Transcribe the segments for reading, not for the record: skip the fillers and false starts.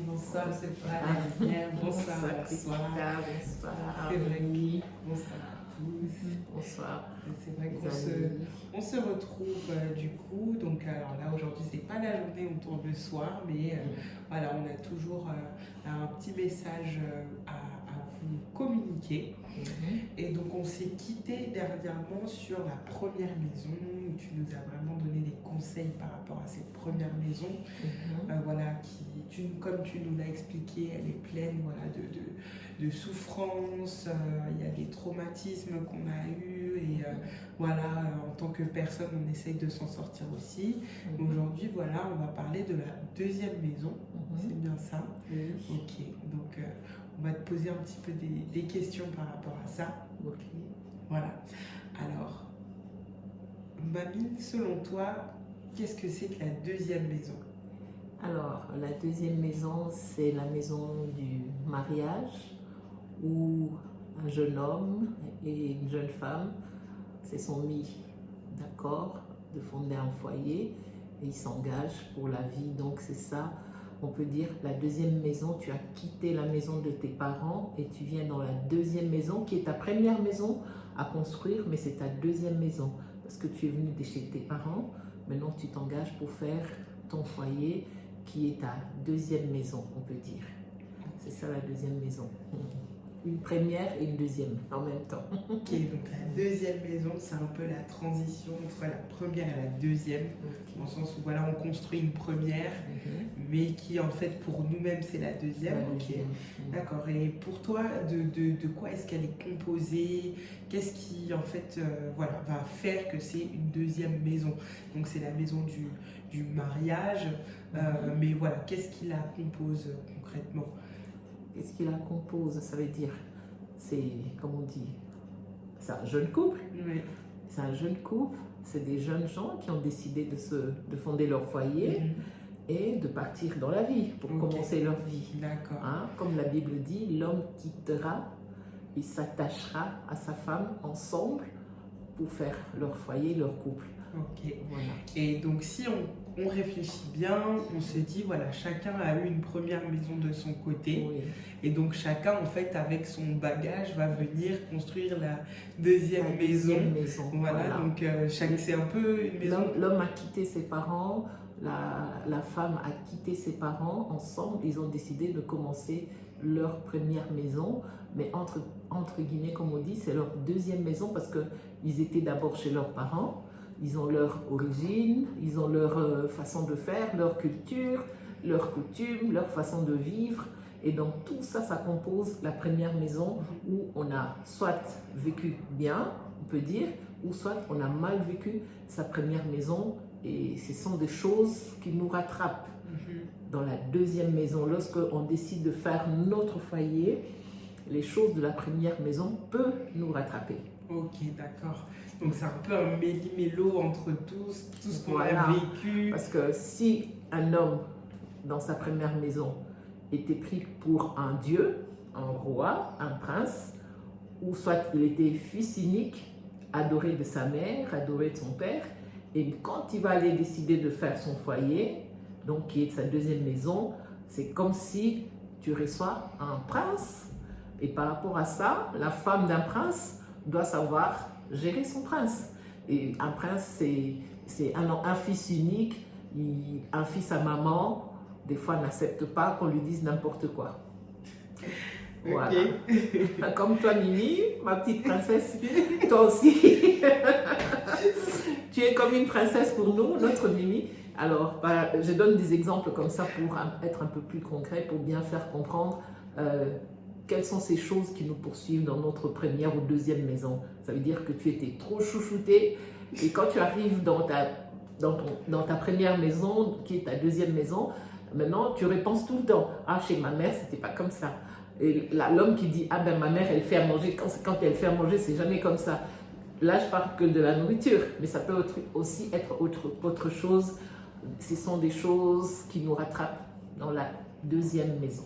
bonsoir, c'est pas la lumière. Bonsoir, bonsoir. Bonsoir. C'est vrai que bonsoir à tous. Bonsoir. C'est vrai qu'on se retrouve du coup. Donc, alors là, aujourd'hui, c'est pas la journée où on tourne le soir, mais voilà, on a toujours un petit message à vous communiquer. Et donc, on s'est quitté dernièrement sur la première maison où tu nous as vraiment donné des conseils par rapport à cette première maison. Voilà, comme tu nous l'as expliqué, elle est pleine voilà, de souffrances, il y a des traumatismes qu'on a eus et voilà, en tant que personne, on essaye de s'en sortir aussi. Aujourd'hui, voilà, on va parler de la deuxième maison, c'est bien ça? Oui. Ok, donc on va te poser un petit peu des questions par rapport à ça. Ok. Voilà, alors, Mamie, selon toi, qu'est-ce que c'est que la deuxième maison? Alors, la deuxième maison, c'est la maison du mariage où un jeune homme et une jeune femme se sont mis d'accord de fonder un foyer et ils s'engagent pour la vie. Donc, c'est ça, on peut dire, la deuxième maison. Tu as quitté la maison de tes parents et tu viens dans la deuxième maison qui est ta première maison à construire, mais c'est ta deuxième maison parce que tu es venu de chez tes parents. Maintenant, tu t'engages pour faire ton foyer qui est ta deuxième maison, on peut dire. C'est ça la deuxième maison. Une première et une deuxième en même temps. Ok, donc la deuxième maison, c'est un peu la transition entre la première et la deuxième, dans le sens où voilà, on construit une première, mais qui en fait pour nous-mêmes c'est la deuxième. Ok, d'accord. Et pour toi, de quoi est-ce qu'elle est composée? Qu'est-ce qui en fait voilà, va faire que c'est une deuxième maison? Donc c'est la maison du mariage, mais voilà, qu'est-ce qui la compose concrètement? Qu'est-ce qui la compose? Ça veut dire, c'est, comme on dit, c'est un jeune couple. Oui. C'est un jeune couple, c'est des jeunes gens qui ont décidé de fonder leur foyer et de partir dans la vie pour commencer leur vie. D'accord. Hein? Comme la Bible dit, l'homme quittera, il s'attachera à sa femme ensemble pour faire leur foyer, leur couple. Ok. Voilà. Et donc si on réfléchit bien, on se dit voilà, chacun a eu une première maison de son côté. Oui. Et donc chacun en fait avec son bagage va venir construire la deuxième maison. Voilà, donc c'est un peu une maison. L'homme a quitté ses parents, la femme a quitté ses parents, ensemble ils ont décidé de commencer leur première maison, mais entre guillemets comme on dit, c'est leur deuxième maison parce qu'ils étaient d'abord chez leurs parents. Ils ont leur origine, ils ont leur façon de faire, leur culture, leurs coutumes, leur façon de vivre. Et donc tout ça, ça compose la première maison où on a soit vécu bien, on peut dire, ou soit on a mal vécu sa première maison. Et ce sont des choses qui nous rattrapent dans la deuxième maison. Lorsqu'on décide de faire notre foyer, les choses de la première maison peuvent nous rattraper. Ok, d'accord. Donc c'est un peu un méli-mélo entre tout ce qu'on Voilà. a vécu. Parce que si un homme dans sa première maison était pris pour un dieu, un roi, un prince, ou soit il était fils unique, adoré de sa mère, adoré de son père, et quand il va aller décider de faire son foyer, donc qui est sa deuxième maison, c'est comme si tu reçois un prince, et par rapport à ça, la femme d'un prince doit savoir gérer son prince. Et un prince, c'est un fils unique, un fils à maman, des fois n'accepte pas qu'on lui dise n'importe quoi. Voilà. Comme toi, Mimi, ma petite princesse, toi aussi. Tu es comme une princesse pour nous, notre Mimi. Alors, je donne des exemples comme ça pour être un peu plus concret, pour bien faire comprendre quelles sont ces choses qui nous poursuivent dans notre première ou deuxième maison. Ça veut dire que tu étais trop chouchouté et quand tu arrives dans ta première maison, qui est ta deuxième maison, maintenant tu repenses tout le temps. Ah, chez ma mère, c'était pas comme ça. Et l'homme qui dit, ah ben ma mère, elle fait à manger, quand elle fait à manger, c'est jamais comme ça. Là, je parle que de la nourriture, mais ça peut aussi être autre chose. Ce sont des choses qui nous rattrapent dans la deuxième maison.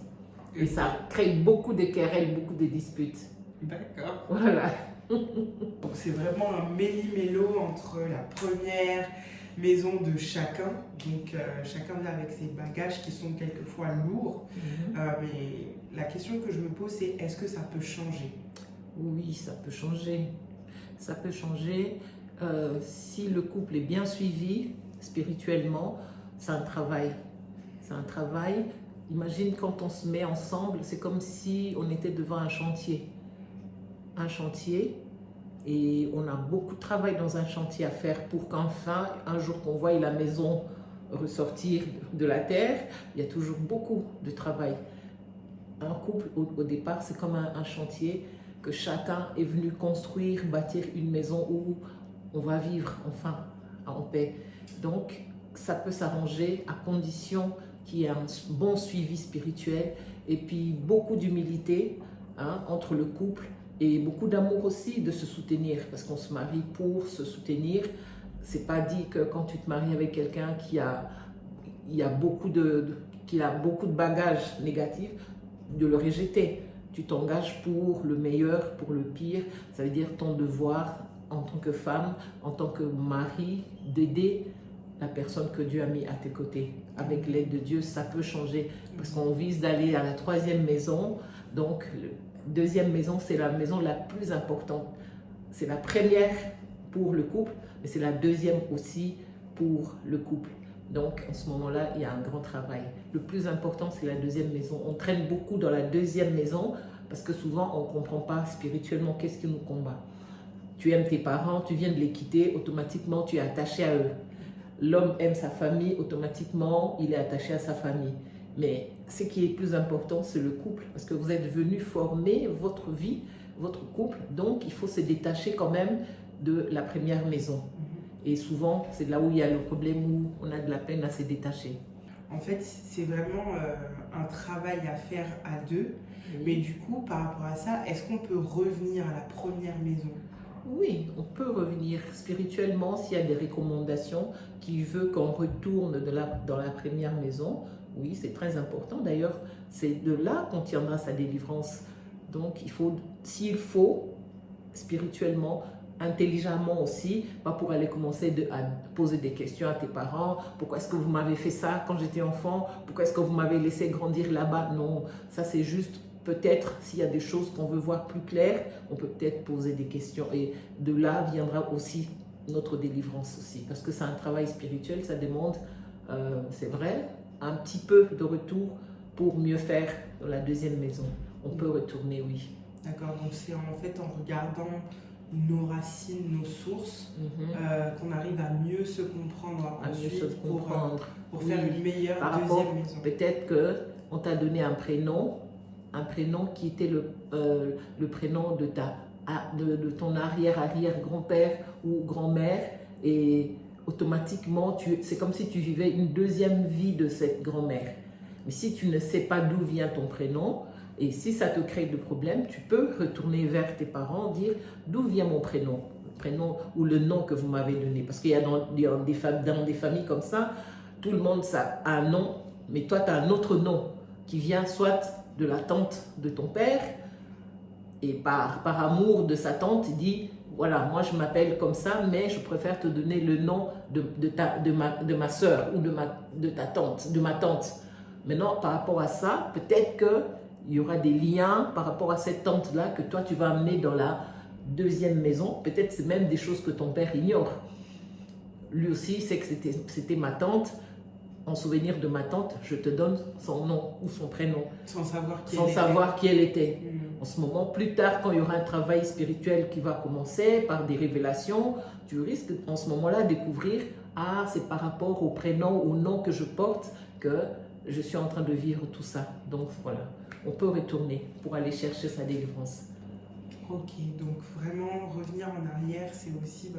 Et ça crée beaucoup de querelles, beaucoup de disputes. D'accord. Voilà. Donc c'est vraiment un méli-mélo entre la première, maison de chacun. Donc chacun vient avec ses bagages qui sont quelquefois lourds. Mais la question que je me pose, c'est est-ce que ça peut changer? Oui, ça peut changer. Ça peut changer si le couple est bien suivi spirituellement. C'est un travail. C'est un travail. Imagine quand on se met ensemble, c'est comme si on était devant un chantier. Un chantier, et on a beaucoup de travail dans un chantier à faire pour qu'enfin, un jour qu'on voit la maison ressortir de la terre, il y a toujours beaucoup de travail. Un couple, au départ, c'est comme un chantier que chacun est venu construire, bâtir une maison où on va vivre enfin en paix. Donc, ça peut s'arranger à condition qu'il y ait un bon suivi spirituel et puis beaucoup d'humilité entre le couple et beaucoup d'amour aussi, de se soutenir, parce qu'on se marie pour se soutenir. C'est pas dit que quand tu te maries avec quelqu'un qui a beaucoup de bagages négatifs, de le rejeter. Tu t'engages pour le meilleur, pour le pire. Ça veut dire ton devoir en tant que femme, en tant que mari, d'aider la personne que Dieu a mis à tes côtés. Avec l'aide de Dieu, ça peut changer. Parce qu'on vise d'aller à la 3e maison. Donc, la 2e maison, c'est la maison la plus importante. C'est la première pour le couple, mais c'est la 2e aussi pour le couple. Donc, en ce moment-là, il y a un grand travail. Le plus important, c'est la 2e maison. On traîne beaucoup dans la 2e maison parce que souvent, on ne comprend pas spirituellement qu'est-ce qui nous combat. Tu aimes tes parents, tu viens de les quitter, automatiquement, tu es attaché à eux. L'homme aime sa famille, automatiquement, il est attaché à sa famille. Mais ce qui est plus important, c'est le couple, parce que vous êtes venu former votre vie, votre couple, donc il faut se détacher quand même de la première maison. Et souvent, c'est là où il y a le problème, où on a de la peine à se détacher. En fait, c'est vraiment un travail à faire à deux. Oui. Mais du coup, par rapport à ça, est-ce qu'on peut revenir à la première maison? Oui, on peut revenir spirituellement s'il y a des recommandations qui veulent qu'on retourne dans la première maison. Oui, c'est très important. D'ailleurs, c'est de là qu'on tiendra sa délivrance. Donc, il faut, s'il faut, spirituellement, intelligemment aussi, pas pour aller commencer à poser des questions à tes parents. Pourquoi est-ce que vous m'avez fait ça quand j'étais enfant? Pourquoi est-ce que vous m'avez laissé grandir là-bas? Non, ça c'est juste peut-être s'il y a des choses qu'on veut voir plus claires, on peut peut-être poser des questions. Et de là viendra aussi notre délivrance aussi. Parce que c'est un travail spirituel, ça demande, c'est vrai, un petit peu de retour pour mieux faire dans la 2e maison. On peut retourner, oui. D'accord, donc c'est en fait en regardant nos racines, nos sources, qu'on arrive à mieux se comprendre ensuite pour faire une meilleure par 2e maison. Peut-être qu'on t'a donné un prénom qui était le prénom de ton arrière-arrière-grand-père ou grand-mère, et automatiquement, c'est comme si tu vivais une 2e vie de cette grand-mère. Mais si tu ne sais pas d'où vient ton prénom, et si ça te crée des problèmes, tu peux retourner vers tes parents, dire d'où vient mon prénom, le prénom ou le nom que vous m'avez donné. Parce qu'il y a dans des familles comme ça, tout le monde ça a un nom, mais toi tu as un autre nom qui vient soit de la tante de ton père, et par amour de sa tante, il dit voilà, moi je m'appelle comme ça, mais je préfère te donner le nom de ma soeur ou de ta tante, de ma tante. Maintenant, par rapport à ça, peut-être qu'il y aura des liens par rapport à cette tante-là que toi tu vas amener dans la 2e maison. Peut-être c'est même des choses que ton père ignore. Lui aussi sait que c'était ma tante. En souvenir de ma tante, je te donne son nom ou son prénom. Sans savoir qui elle était. En ce moment, plus tard, quand il y aura un travail spirituel qui va commencer par des révélations, tu risques en ce moment-là de découvrir ah, c'est par rapport au prénom, au nom que je porte que je suis en train de vivre tout ça. Donc voilà, on peut retourner pour aller chercher sa délivrance. Ok, donc vraiment revenir en arrière, c'est aussi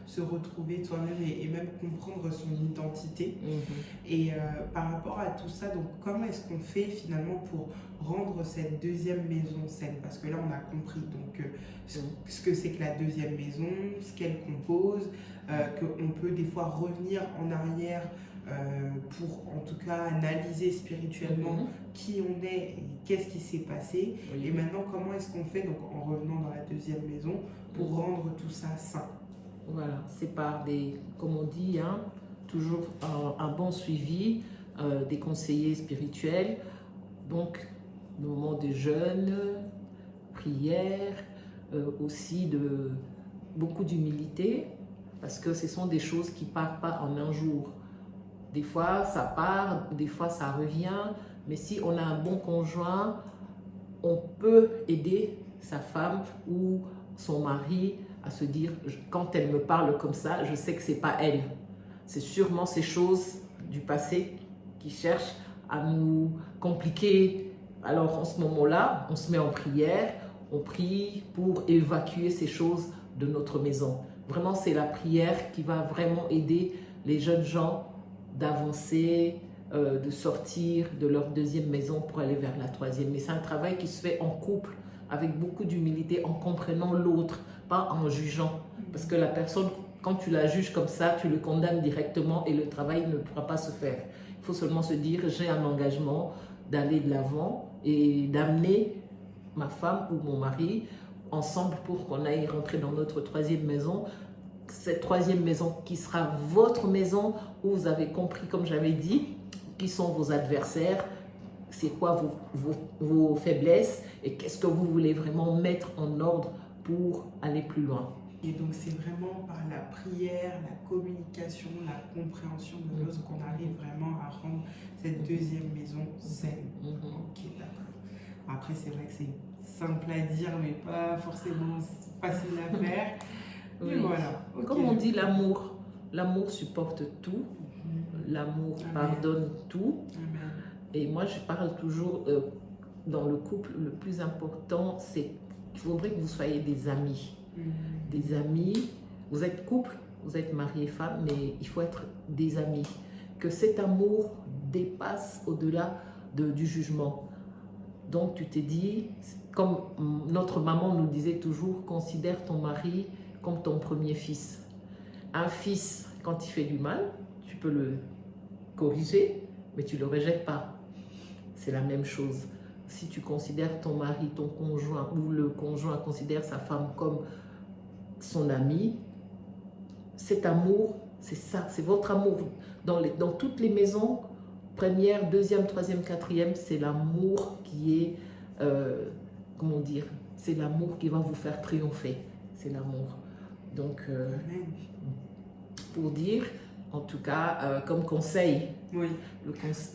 se retrouver toi-même et même comprendre son identité. Et par rapport à tout ça, donc comment est-ce qu'on fait finalement pour rendre cette 2e maison saine? Parce que là, on a compris donc ce que c'est que la 2e maison, ce qu'elle compose, qu'on peut des fois revenir en arrière pour en tout cas analyser spirituellement qui on est et qu'est-ce qui s'est passé. Et maintenant, comment est-ce qu'on fait donc en revenant dans la 2e maison pour rendre tout ça sain? Voilà, c'est par des, comme on dit, hein, toujours un bon suivi, des conseillers spirituels. Donc, moment de jeûne, prière, aussi de beaucoup d'humilité, parce que ce sont des choses qui ne partent pas en un jour. Des fois, ça part, des fois, ça revient, mais si on a un bon conjoint, on peut aider sa femme ou son mari à se dire, quand elle me parle comme ça, je sais que ce n'est pas elle. C'est sûrement ces choses du passé qui cherchent à nous compliquer. Alors, en ce moment-là, on se met en prière, on prie pour évacuer ces choses de notre maison. Vraiment, c'est la prière qui va vraiment aider les jeunes gens d'avancer, de sortir de leur deuxième maison pour aller vers la troisième. Mais c'est un travail qui se fait en couple, avec beaucoup d'humilité, en comprenant l'autre, pas en jugeant. Parce que la personne, quand tu la juges comme ça, tu le condamnes directement et le travail ne pourra pas se faire. Il faut seulement se dire, j'ai un engagement d'aller de l'avant et d'amener ma femme ou mon mari ensemble pour qu'on aille rentrer dans notre troisième maison. Cette troisième maison qui sera votre maison où vous avez compris, comme j'avais dit, qui sont vos adversaires, c'est quoi vos faiblesses et qu'est-ce que vous voulez vraiment mettre en ordre pour aller plus loin. Et donc c'est vraiment par la prière, la communication, la compréhension de l'autre qu'on arrive vraiment à rendre cette deuxième maison saine. Ok, d'accord. Après c'est vrai que c'est simple à dire mais pas forcément facile à faire. Oui. Et voilà. Okay. Comme on dit, l'amour supporte tout, l'amour pardonne tout. Amen. Et moi je parle toujours dans le couple, le plus important c'est qu'il faudrait que vous soyez des amis. Des amis, vous êtes couple, vous êtes mari et femme, mais il faut être des amis. Que cet amour dépasse au-delà du jugement. Donc tu t'es dit, comme notre maman nous disait toujours, considère ton mari comme ton premier fils. Un fils, quand il fait du mal, tu peux le corriger, mais tu ne le rejettes pas. C'est la même chose. Si tu considères ton mari, ton conjoint, ou le conjoint considère sa femme comme son ami, cet amour, c'est ça, c'est votre amour. Dans toutes les maisons, première, deuxième, troisième, quatrième, c'est l'amour qui est, comment dire, c'est l'amour qui va vous faire triompher. C'est l'amour. Donc, pour dire, en tout cas, comme conseil, oui.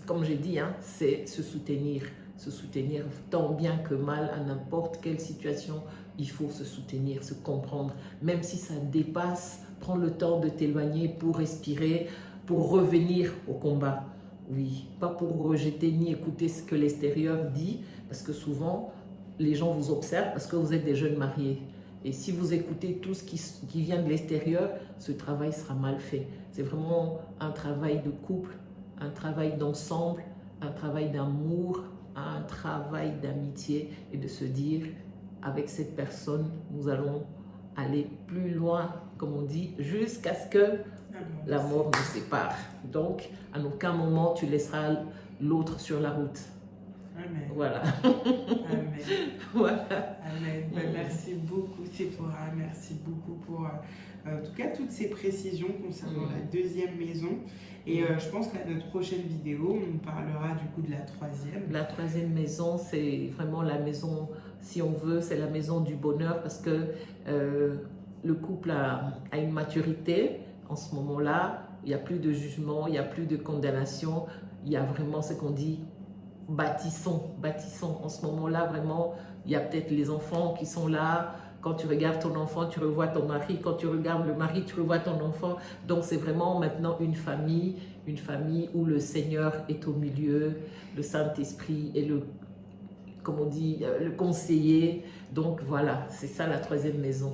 Comme j'ai dit, hein, c'est se soutenir tant bien que mal à n'importe quelle situation. Il faut se soutenir, se comprendre, même si ça dépasse, prends le temps de t'éloigner pour respirer, pour revenir au combat. Oui, pas pour rejeter ni écouter ce que l'extérieur dit, parce que souvent, les gens vous observent parce que vous êtes des jeunes mariés. Et si vous écoutez tout ce qui vient de l'extérieur, ce travail sera mal fait. C'est vraiment un travail de couple, un travail d'ensemble, un travail d'amour, un travail d'amitié et de se dire, avec cette personne, nous allons aller plus loin, comme on dit, jusqu'à ce que la mort nous sépare. Donc, à aucun moment, tu laisseras l'autre sur la route. Amen. Voilà. Amen. Voilà. Amen. Ben, merci beaucoup, Sephora. Merci beaucoup pour, en tout cas, toutes ces précisions concernant la deuxième maison. Et je pense qu'à notre prochaine vidéo, on parlera du coup de la troisième. La troisième maison, c'est vraiment la maison, si on veut, c'est la maison du bonheur parce que le couple a une maturité en ce moment-là. Il n'y a plus de jugement, il n'y a plus de condamnation. Il y a vraiment ce qu'on dit, bâtissons. En ce moment-là, vraiment, il y a peut-être les enfants qui sont là. Quand tu regardes ton enfant, tu revois ton mari. Quand tu regardes le mari, tu revois ton enfant. Donc, c'est vraiment maintenant une famille où le Seigneur est au milieu, le Saint-Esprit est comme on dit, le conseiller. Donc, voilà, c'est ça la troisième maison.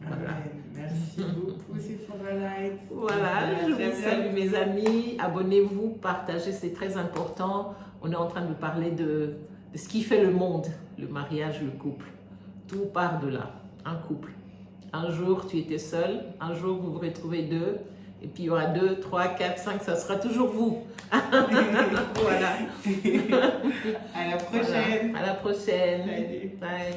Voilà. Merci beaucoup, Sephora Light. Voilà, je vous salue mes amis. Abonnez-vous, partagez, c'est très important. On est en train de parler de ce qui fait le monde, le mariage, le couple. Tout part de là. Un couple. Un jour, tu étais seul. Un jour, vous vous retrouvez deux. Et puis, il y aura 2, 3, 4, 5. Ça sera toujours vous. Voilà. À la prochaine. Voilà. À la prochaine. Salut. Bye.